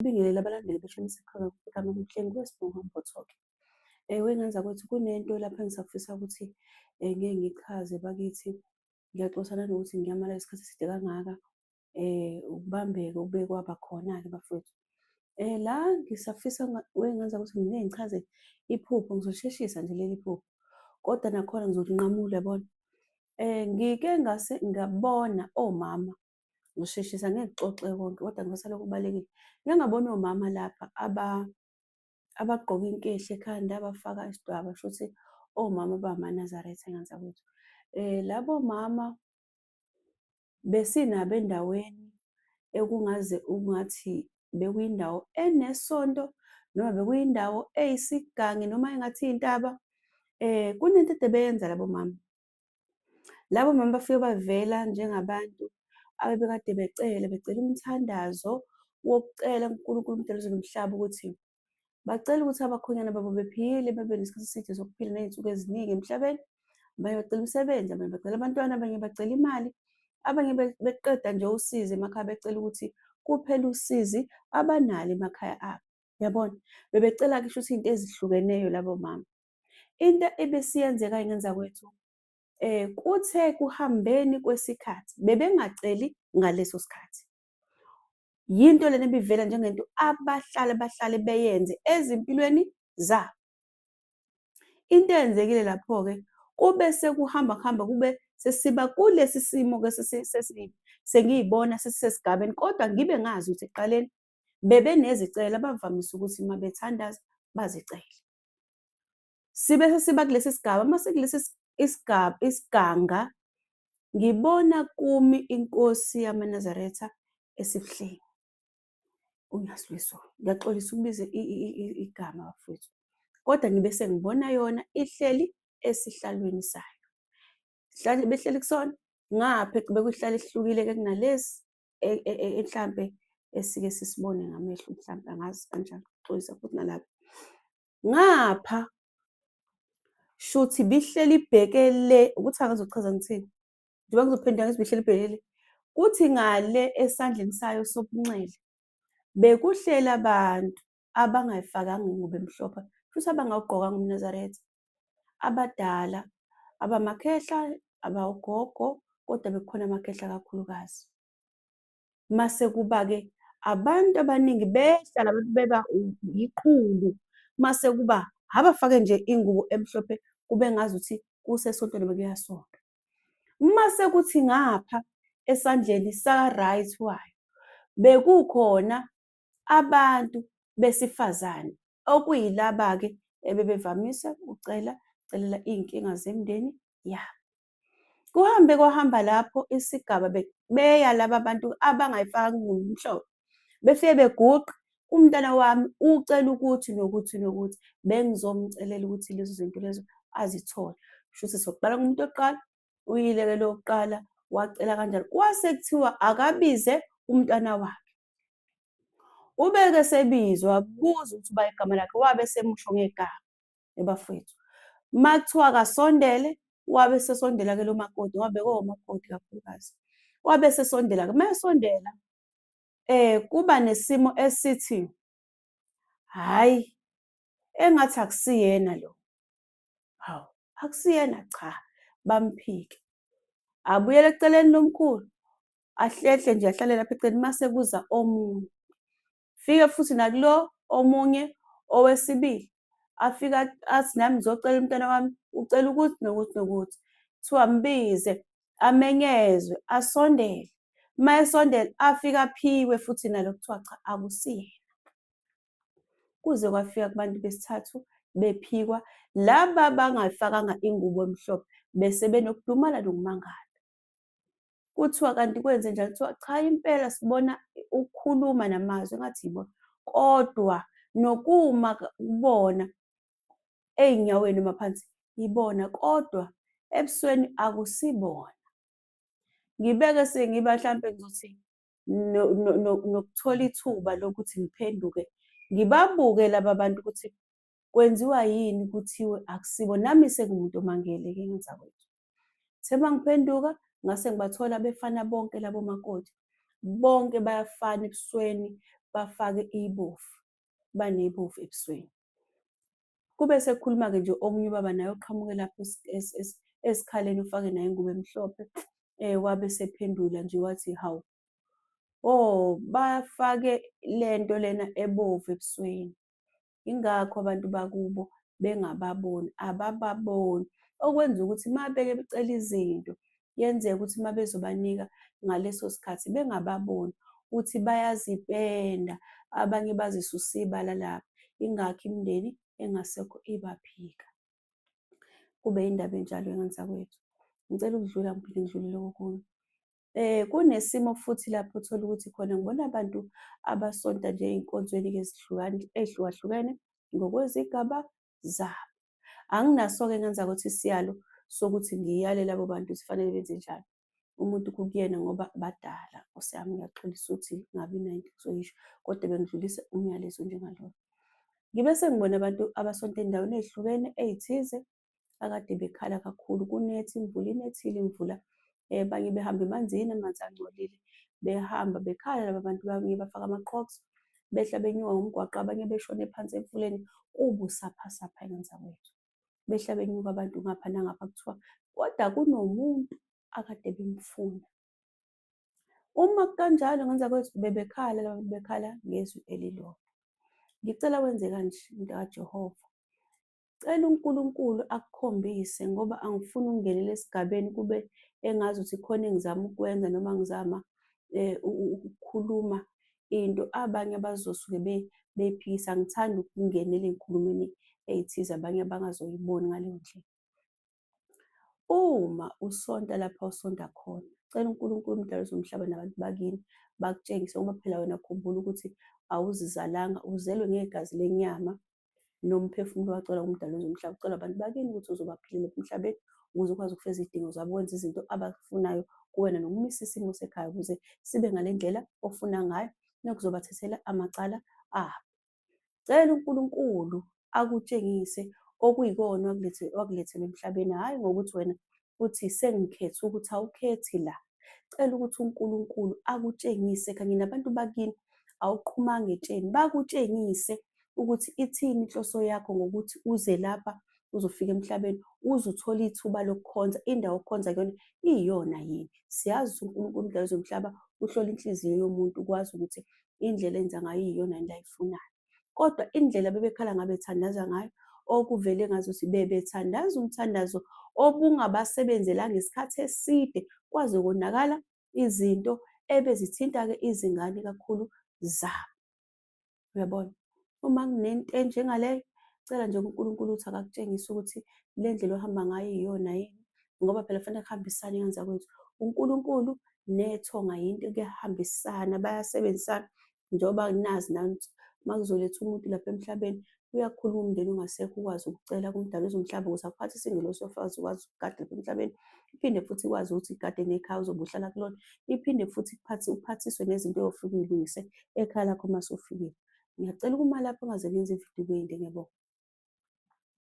Ngibingelele abalandeli beshonisa iqhaza igama Mhlengi Wesibongo Mbothoke. Wengenza kwethu kunento lapha engisafisa ukuthi ngeke ngichaze bakithi. Ngiyaxolisa nanokuthi ngiyamala isikhathi eside kangaka. Ukubambeka okube kwaba khona-ke bafowethu. La ngisafisa wengenza ukuthi ngike ngichaze iphupho, ngizolisheshisa nje leli phupho. Kodwa nakhona ngizolinqamula yabona. Ngike ngase ngabona omama, ngisheshisa ngeke ngixoxe konke kodwa ngisalokhu kubalulekile. Ngike ngabona omama lapha abagqoke inkehli ekhanda, abafaka isidwaba, shuthi omama bamaNazaretha engazakwethu. Labo mama besinabo endaweni ekungaze ungathi bekuyindawo enesonto noma bekuyindawo eyisigange noma engathi iy'ntaba. Kunento ede beyenza labo mama. Labo mama bafike bavela njengabantu abebekade becela umthandazo wokucela kuNkulunkulu umdali nomhlaba ukuthi bacela ukuthi abakhwenyana babo bephile bebe nesikhathi eside sokuphila ney'nsuku eziningi emhlabeni. Abanye bacela umsebenzi, abanye bacela abantwana, abanye bacela imali, abanye beqeda nje usizi emakhaya becela ukuthi kuphele usizi abanalo emakhaya abo. Yabona, bebecela kusho ukuthi iy'nto ezihlukeneyo labo mama. Into ebesiyenzeka ngenza kwethu, kuthe kuhambeni kwesikhathi bebengaceli ngaleso sikhathi. Yinto lena ebivela njengento abahlale beyenze ezimpilweni zabo. Into eyenzekile lapho-ke kube sekuhamba kube sesiba kulesi simo-ke sengiy'bona sesisesigabeni, kodwa ngibe ngazi ukuthi ekuqaleni bebenezicelo abavamise ukuthi uma bethandaza bazicele. Sibe sesiba kulesi sigaba, mase kulesi isiganga ngibona kumi inkosi yamaNazaretha esebuhleni. Ngiyaxolisa ukubiza igama bafowethu, kodwa ngibe sengibona yona ihleli esihlalweni sayo. Behleli kusona ngapha bekuyihlalo esihlukile-ke kunalesi mhlampe esike sisibone ngamehlo, mhlampe angazi kanjalo, ngixolisa futhi nalapho. Ngapha shuthi bihleli ibheke le, ukuthi angizochaza ngithini, njengoba ngizophendula ngithi bihleli ibheke le. Kuthi ngale esandleni sayo sobunxele bekuhleli abantu abangayifakanga ingubo emhlophe, kushuthi abangawugqokanga umNazaretha. Abadala, abamakhehla, abawogogo, kodwa bekukhona amakhehla kakhulukazi. Mase kuba-ke abantu abaningi behlala abantu beba iqhubu. Mase kuba abafake nje ingubo emhlophe kube ngazuthi kusesontweni noma kuyasontwa. Mase kuthi ngapha esandleni saka-right wayo bekukhona abantu besifazane okuyilaba-ke ebebevamise celela iy'nkinga zemndeni yabo. Kwahamba lapho isigaba beya laba bantu abangayifakanga ingubo emhlophe, befike beguqa, umntwana wami ucela ukuthi nokuthi nokuthi, bengizomcelela ukuthi lezo zinto lezo azithole. Shuthi sokuqala ngumuntu wokuqala, uyile-ke lo wokuqala wacela kanjalo. Kwase kuthiwa akabize umntwana wakhe. Ubeke sebizwa buza ukuthi uba igama lakhe, wabe esemusho ngegama bafowethu. Makuthiwa akasondele, wabe esesondela-ke lo makoti ngoba bekuwomakoti kakhulukazi. Wabe esesondela-ke, uma esondela kuba nesimo esithi, hhayi, engathi akusiyena lo. Hawu, akusiyena cha, bamphike. Abuyele eceleni lomkhulu, ahlehle nje ahlale lapha eceleni, mase kuza omunye. Fike futhi nakulo omunye owesibili, afika athi nami ngizocela umntwana wami, ucela ukuthi nokuthi nokuthi. Kuthiwa mbize, amenyezwe, asondele. Uma esondela afike aphiwe futhi nalo kuthiwa cha, akusiyena. Kuze kwafika kubantu besithathu bephikwa, laba abangayifakanga ingubo emhlophe bese benokudumala nokumangala. Kuthiwa kanti kwenze njalo, kuthiwa cha impela sibona ukukhuluma namazwi engathi yibona, kodwa nokuma kubona ey'nyaweni noma phansi ibona, kodwa ebusweni akusibona. Ngibeke sengiba mhlampe ngizothi nokuthola ithuba lokuthi ngiphenduke, ngibabuke laba bantu ukuthi kwenziwa yini kuthiwe akusibo. Nami sengumuntu omangele-ke ngenzakwethu. Uma ngiphenduka ngase ngibathola befana bonke labo makoti. Bonke bayafana ebusweni, bafake ibofu, banebovu ebusweni. Kube sekukhuluma-ke nje omunye ubaba naye oqhamuke lapho esikhaleni ufake naye ingubo emhlophe, wabe esephendula nje wathi, hawu, oh, bafake lento lena ebovu ebusweni. Yingakho abantu bakubo bengababoni, abababoni. Okwenza ukuthi uma beke becela izinto, yenzeka ukuthi uma bezobanika ngaleso sikhathi bengababoni ukuthi bayazipenda, abanye bazisusa ibala lapho. Yingakho imindeni engasekho ibaphika. Kube yindaba enjalo-ke nzakwethu. Ngicela ukudlula ngiphinde ngidlulele kokunye. Kunesimo futhi lapho uthola ukuthi khona ngibona abantu abasonta nje ey'nkonzweni-ke ey'hlukahlukene ngokwezigaba zabo. Anginaso-ke ngenzakwethu isiyalo sokuthi ngiyale labo bantu ukuthi kufanele benze njani. Umuntu kukuyena ngoba badala, Nkosi yami, ngiyaxolisa ukuthi ngabi nayo into engizoyisho, kodwa bengidlulisa umyalezo onjengaloyo. Ngibe sengibona abantu abasonta ey'ndaweni ey'hlukene ey'thize akade bekhala kakhulu, kunethi imvula, inethile imvula, abanye behamba emanzini, amanzi angcolile, behamba bekhala laba bantu, abanye bafake ama-Crocs, behla benyuka ngomgwaqo, abanye beshone phansi emfuleni, kubusaphasapha-ke nzakwethu. Behla benyuka abantu ngapha nangapha kuthiwa kodwa kunomuntu akade bemfuna. Uma kanjalo ngenzakwethu bebekhala laba bantu, bekhala ngezwi elilodwa. Ngicela wenze kanje, mntakaJehova, cela uNkulunkulu akukhombise, ngoba angifuni ukungenela esigabeni kube engazuthi khona engizama ukukwenza noma ngizama ukukhuluma into abanye abazosuke beyiphikisa. Angithandi ukungenela ey'nkulumeni ey'thize abanye abangazoyiboni ngaleyo ndlela. Uma usonta lapha usonta khona, cela uNkulunkulu umdali wezomhlaba nabantu bakini bakutshengise, ngoba phela wena khumbula ukuthi awuzizalanga, uzelwe ngegazi lenyama nomphefumulo wacela umdali wezomhlaba. Ucela abantu bakini ukuthi uzobaphilela lapha emhlabeni ukuze ukwazi ukufeza izidingo zabo, wenze izinto abakufunayo kuwena, nokumisa isimo sekhaya ukuze sibe ngale ndlela ofuna ngayo, nokuzobathethela amacala abo. Cela uNkulunkulu akutshengise okuyikona wakulethela emhlabeni, hhayi ngokuthi wena uthi sengikhethe, ukuthi awukhethi la. Cela ukuthi uNkulunkulu akutshengise kanye nabantu bakini awuqhumanga etsheni, bakutshengise ukuthi ithini inhloso yakho ngokuthi uze lapha uzofika emhlabeni, uze uthole ithuba lokukhonza, indawo okhonza kuyona iyona yini. Siyazi ukuthi uNkulunkulu umdali wezomhlaba uhlola inhliziyo yomuntu, ukwazi ukuthi indlela enza ngayo iyona yini ayifunayo. Kodwa indlela bebekhala ngabe bethandaza ngayo, okuvele ngazuthi bebethandaza umthandazo obungabasebenzelanga isikhathi eside, kwaze konakala izinto ebezithinta-ke izingane kakhulu zabo. Uyabona, uma kunento enjengaleyo, cela nje uNkulunkulu ukuthi akakutshengise ukuthi le ndlela ohamba ngayo iyona yini, ngoba phela kufanele kuhambisane nzakwethu. uNkulunkulu nethonga yinto kuyahambisana, bayasebenzisana, njengoba nazi nansi uma kuzoletha umuntu lapha emhlabeni, uyakhuluma umndeni ongasekho ukwazi ukucela kumdali wezomhlaba ukuthi akuphathise ingelosi yofakazi ukwazi ukugada lapha emhlabeni. Iphinde futhi ikwazi ukuthi igade nekhaya ozobe uhlala kulona, iphinde futhi uphathiswe nezinto oyofika uy'lungise ekhaya lakho uma usufikile. Ngiyacela ukuma lapho ungaze ngenze ividiyo eyinde, ngiyabonga.